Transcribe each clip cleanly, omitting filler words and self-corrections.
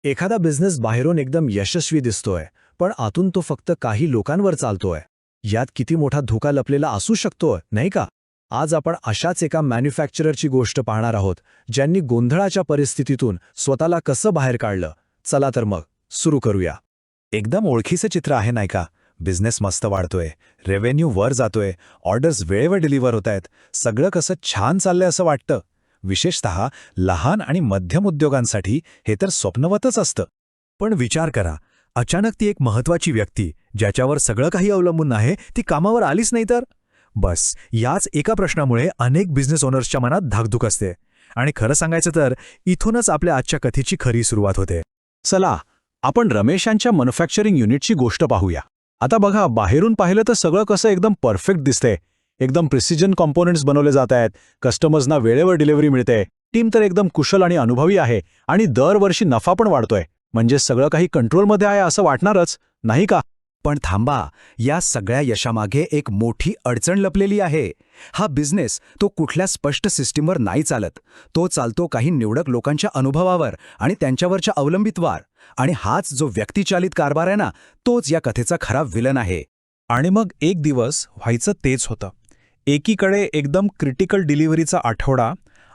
एखादा बिझनेस बाहेरून एकदम यशस्वी दिसतोय, पण आतून तो फक्त काही लोकांवर चालतोय. यात किती मोठा धोका लपलेला असू शकतो, नाही का? आज आपण अशाच एका मॅन्युफॅक्चररची गोष्ट पाहणार आहोत, ज्यांनी गोंधळाच्या परिस्थितीतून स्वतःला कसं बाहेर काढलं. चला तर मग सुरू करूया. एकदम ओळखीचं चित्र आहे नाही का? बिझनेस मस्त वाढतोय, रेव्हेन्यू वर जातोय, ऑर्डर्स वेळेवर डिलिव्हर होत आहेत, सगळं कसं छान चाललंय असं वाटतं. विशेषतः लहान आणि मध्यम उद्योगांसाठी हे तर स्वप्नवतच असतं. पण विचार करा, अचानक ती एक महत्त्वाची व्यक्ती, ज्याच्यावर सगळं काही अवलंबून आहे, ती कामावर आलीच नाही तर? बस याच एका प्रश्नामुळे अनेक बिझनेस ओनर्सच्या मनात धाकधूक असते. आणि खरं सांगायचं तर इथूनच आपल्या आजच्या कथेची खरी सुरुवात होते. चला, आपण रमेश यांच्या मॅन्युफॅक्चरिंग युनिटची गोष्ट पाहूया. आता बघा, बाहेरून पाहिलं तर सगळं कसं एकदम परफेक्ट दिसतंय. एकदम प्रिसिजन कॉम्पोनंट्स बनवले जात आहेत, कस्टमर्सना वेळेवर डिलिव्हरी मिळते, टीम तर एकदम कुशल आणि अनुभवी आहे, आणि दरवर्षी नफा पण वाढतोय. म्हणजे सगळं काही कंट्रोलमध्ये आहे असं वाटणारच, नाही का? पण थांबा, या सगळ्या यशामागे एक मोठी अडचण लपलेली आहे. हा बिझनेस तो कुठल्या स्पष्ट सिस्टीमवर नाही चालत. तो चालतो काही निवडक लोकांच्या अनुभवावर आणि त्यांच्यावरच्या अवलंबित्वावर. आणि हाच जो व्यक्तिचालित कारभार आहे ना, तोच या कथेचा खरा विलन आहे. आणि मग एक दिवस व्हायचं तेच होतं. एकीकडे एकदम क्रिटिकल डिलिव्हरीचा आठवडा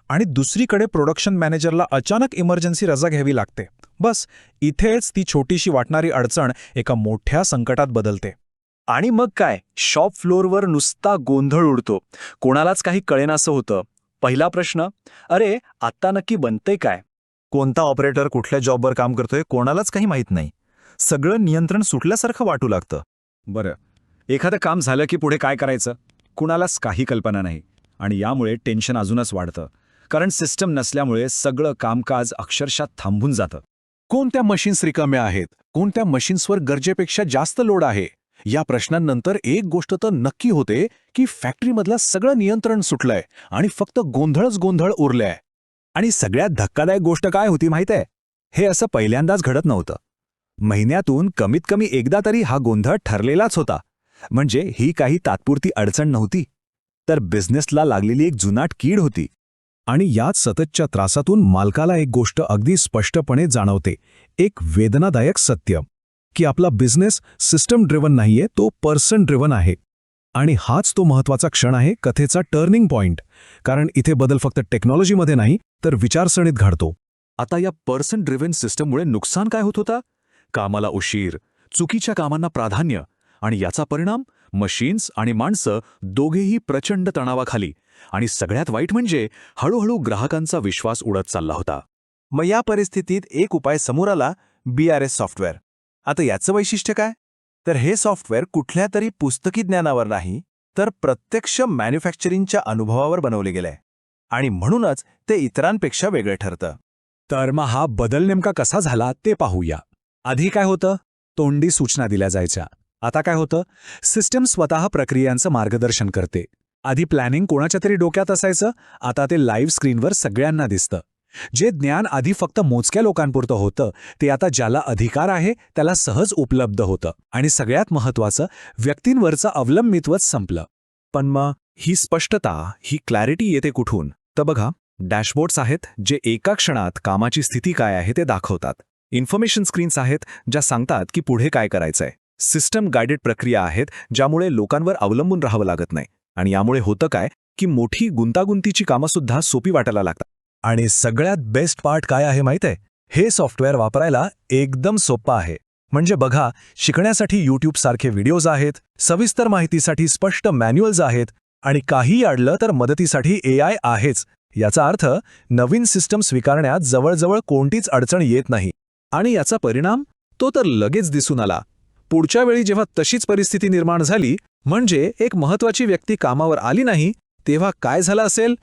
आणि दुसरीकडे प्रोडक्शन मॅनेजरला अचानक इमर्जन्सी रजा घ्यावी लागते. बस इथेच ती छोटीशी वाटणारी अडचण एका मोठ्या संकटात बदलते. आणि मग काय, शॉप फ्लोअरवर नुसता गोंधळ उडतो. कोणालाच काही कळेनासं होतं. पहिला प्रश्न, अरे आत्ता नक्की बनतंय काय? कोणता ऑपरेटर कुठल्या जॉबवर काम करतोय कोणालाच काही माहीत नाही. सगळं नियंत्रण सुटल्यासारखं वाटू लागतं. बरं, एखादं काम झालं की पुढे काय करायचं कुणालाच काही कल्पना नाही. आणि यामुळे टेन्शन अजूनच वाढतं, कारण सिस्टम नसल्यामुळे सगळं कामकाज अक्षरशः थांबून जातं. कोणत्या मशीन्स रिकाम्या आहेत, कोणत्या मशीन्सवर गरजेपेक्षा जास्त लोड आहे, या प्रश्नांनंतर एक गोष्ट तर नक्की होते की फॅक्टरीमधलं सगळं नियंत्रण सुटलंय आणि फक्त गोंधळच गोंधळ उरलाय. आणि सगळ्यात धक्कादायक गोष्ट काय होती माहीत आहे? हे असं पहिल्यांदाच घडत नव्हतं. महिन्यातून कमीत कमी एकदा तरी हा गोंधळ ठरलेलाच होता. म्हणजे ही काही तात्पुरती अडचण नव्हती, तर बिझनेसला लागलेली एक जुनाट कीड होती. आणि याच सततच्या त्रासातून मालकाला एक गोष्ट अगदी स्पष्टपणे जाणवते, एक वेदनादायक सत्य, की आपला बिझनेस सिस्टम ड्रिव्हन नाहीये, तो पर्सन ड्रिव्हन आहे. आणि हाच तो महत्त्वाचा क्षण आहे, कथेचा टर्निंग पॉइंट. कारण इथे बदल फक्त टेक्नॉलॉजीमध्ये नाही, तर विचारसरणीत घडतो. आता या पर्सन ड्रिव्हन सिस्टममुळे नुकसान काय होत होता? कामाला उशीर, चुकीच्या कामांना प्राधान्य, आणि याचा परिणाम मशीन्स आणि माणसं दोघेही प्रचंड तणावाखाली. आणि सगळ्यात वाईट म्हणजे हळूहळू ग्राहकांचा विश्वास उडत चालला होता. मग या परिस्थितीत एक उपाय समोर आला, BRS सॉफ्टवेअर. आता याचं वैशिष्ट्य काय? तर हे सॉफ्टवेअर कुठल्या तरी पुस्तकी ज्ञानावर नाही, तर प्रत्यक्ष मॅन्युफॅक्चरिंगच्या अनुभवावर बनवले गेलंय. आणि म्हणूनच ते इतरांपेक्षा वेगळं ठरतं. तर मग हा बदल नेमका कसा झाला ते पाहूया. आधी काय होतं? तोंडी सूचना दिल्या जायच्या. आता काय होतं? सिस्टम स्वतः प्रक्रियांचं मार्गदर्शन करते. आधी प्लॅनिंग कोणाच्या तरी डोक्यात असायचं, आता ते लाईव्ह स्क्रीनवर सगळ्यांना दिसतं. जे ज्ञान आधी फक्त मोजक्या लोकांपुरतं होतं, ते आता ज्याला अधिकार आहे त्याला सहज उपलब्ध होतं. आणि सगळ्यात महत्त्वाचं, व्यक्तींवरचं अवलंबित्वच संपलं. पण मग ही स्पष्टता, ही क्लॅरिटी येते कुठून? तर बघा, डॅशबोर्ड्स आहेत जे एका क्षणात कामाची स्थिती काय आहे ते दाखवतात. इन्फॉर्मेशन स्क्रीन्स आहेत ज्या सांगतात की पुढे काय करायचंय. सिस्टम गायडेड प्रक्रिया आहेत ज्यामुळे लोकांवर अवलंबून राहावं लागत नाही. आणि यामुळे होतं काय की मोठी गुंतागुंतीची कामंसुद्धा सोपी वाटायला लागतात. आणि सगळ्यात बेस्ट पार्ट काय आहे माहिती आहे? हे सॉफ्टवेअर वापरायला एकदम सोपं आहे. म्हणजे बघा, शिकण्यासाठी YouTube सारखे व्हिडिओज आहेत, सविस्तर माहितीसाठी स्पष्ट मॅन्युअल्स आहेत, आणि काही अडलं तर मदतीसाठी AI आहेच. याचा अर्थ नवीन सिस्टम स्वीकारण्यात जवळजवळ कोणतीच अडचण येत नाही. आणि याचा परिणाम तो तर लगेच दिसून आला. पुढच्या वेळी जेव्हा तशीच परिस्थिती निर्माण झाली, म्हणजे एक महत्त्वाची व्यक्ती कामावर आली नाही, तेव्हा काय झालं असेल?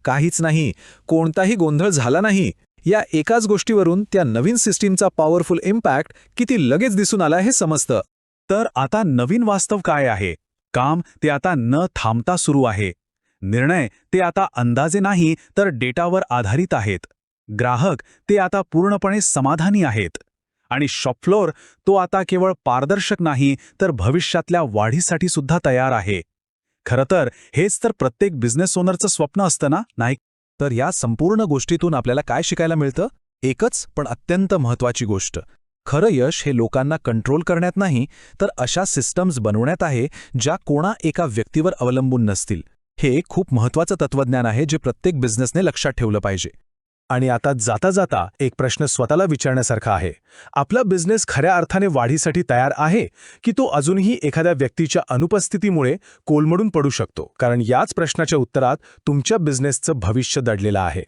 काहीच नाही, कोणताही गोंधळ झाला नाही. या एकाच गोष्टीवरून त्या नवीन सिस्टीमचा पॉवरफुल इम्पॅक्ट किती लगेच दिसून आला हे समजतं. तर आता नवीन वास्तव काय आहे? काम ते आता न थांबता सुरू आहे. निर्णय ते आता अंदाजे नाही तर डेटावर आधारित आहेत. ग्राहक ते आता पूर्णपणे समाधानी आहेत. आणि शॉपफ्लोअर तो आता केवळ पारदर्शक नाही तर भविष्यातल्या वाढीसाठी सुद्धा तयार आहे. खरं तर हेच तर प्रत्येक बिझनेस ओनरचं स्वप्न असतं ना, नाही? तर या संपूर्ण गोष्टीतून आपल्याला काय शिकायला मिळतं? एकच पण अत्यंत महत्त्वाची गोष्ट. खरं यश हे लोकांना कंट्रोल करण्यात नाही, तर अशा सिस्टम्स बनवण्यात आहे ज्या कोणा एका व्यक्तीवर अवलंबून नसतील. हे खूप महत्त्वाचं तत्वज्ञान आहे जे प्रत्येक बिझनेसने लक्षात ठेवलं पाहिजे. आणि आता जाता जाता एक प्रश्न स्वतःला विचारण्यासारखा आहे. आपला बिझनेस खऱ्या अर्थाने वाढीसाठी तयार आहे की तो अजूनही एखाद्या व्यक्तीच्या अनुपस्थितीमुळे कोलमडून पडू शकतो? कारण याच प्रश्नाच्या उत्तरात तुमच्या बिझनेसचं भविष्य दडलेलं आहे.